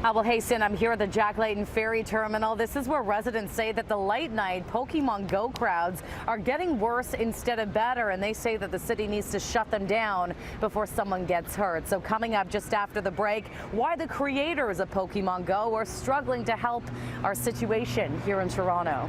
Well, hey, Sin, I'm here at the Jack Layton Ferry Terminal. This is where residents say that the late night Pokémon Go crowds are getting worse instead of better, and they say that the city needs to shut them down before someone gets hurt. So coming up just after the break, why the creators of Pokémon Go are struggling to help our situation here in Toronto.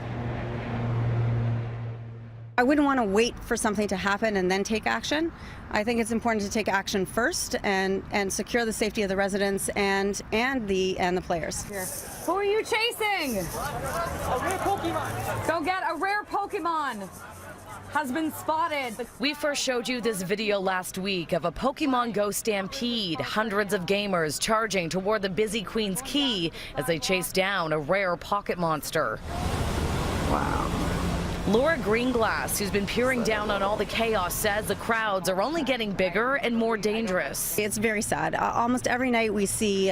I wouldn't want to wait for something to happen and then take action. I think it's important to take action first and secure the safety of the residents and the players. Here. Who are you chasing? A rare Pokemon. Go get a rare Pokemon. Has been spotted. We first showed you this video last week of a Pokemon Go stampede. Hundreds of gamers charging toward the busy Queen's Quay as they chase down a rare pocket monster. Wow. Laura Greenglass, who's been peering down on all the chaos, says the crowds are only getting bigger and more dangerous. It's very sad. Almost every night we see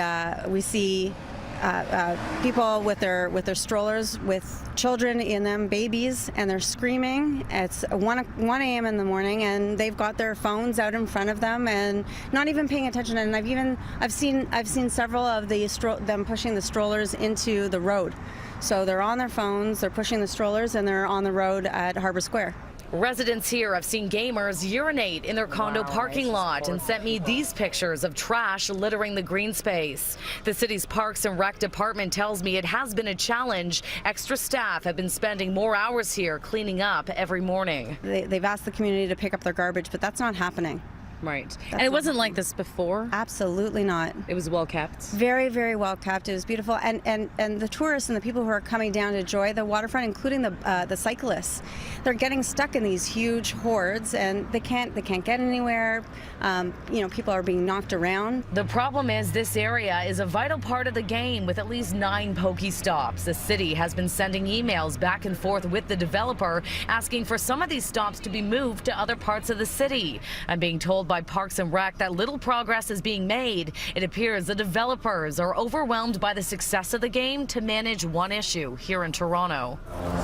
people with their strollers with children in them, babies, and they're screaming. It's 1 a.m. in the morning, and they've got their phones out in front of them and not even paying attention. And I've seen several of them pushing the strollers into the road. So they're on their phones, they're pushing the strollers, and they're on the road at Harbour Square. Residents here have seen gamers urinate in their condo parking lot and sent me these pictures of trash littering the green space. The city's Parks and Rec department tells me it has been a challenge. Extra staff have been spending more hours here cleaning up every morning. They've asked the community to pick up their garbage, but that's not happening. Right. And it wasn't like this before? Absolutely not. It was well kept? Very, very well kept. It was beautiful. And the tourists and the people who are coming down to enjoy the waterfront, including the cyclists, they're getting stuck in these huge hordes and they can't get anywhere. People are being knocked around. The problem is this area is a vital part of the game with at least 9 Pokestops. The city has been sending emails back and forth with the developer asking for some of these stops to be moved to other parts of the city. I'm being told by Parks and Rec that little progress is being made. It appears the developers are overwhelmed by the success of the game to manage one issue here in Toronto.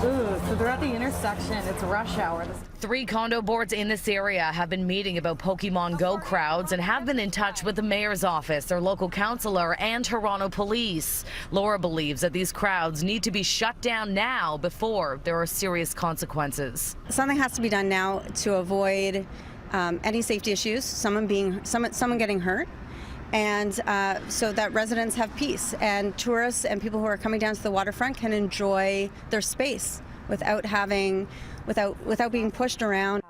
Ooh, so they're at the intersection. It's rush hour. 3 condo boards in this area have been meeting about Pokemon Go crowds and have been in touch with the mayor's office, their local councillor, and Toronto police. Laura believes that these crowds need to be shut down now before there are serious consequences. Something has to be done now to avoid any safety issues, someone getting hurt, and so that residents have peace and tourists and people who are coming down to the waterfront can enjoy their space without being pushed around.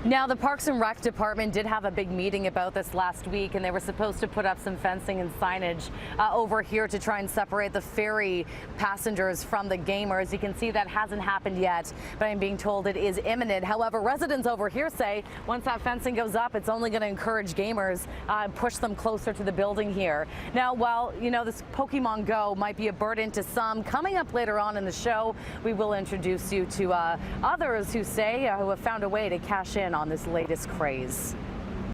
Now, the Parks and Rec department did have a big meeting about this last week, and they were supposed to put up some fencing and signage over here to try and separate the ferry passengers from the gamers. You can see that hasn't happened yet, but I'm being told it is imminent. However, residents over here say once that fencing goes up, it's only going to encourage gamers, push them closer to the building here. Now, while, this Pokemon Go might be a burden to some, coming up later on in the show, we will introduce you to others who have found a way to cash in on this latest craze.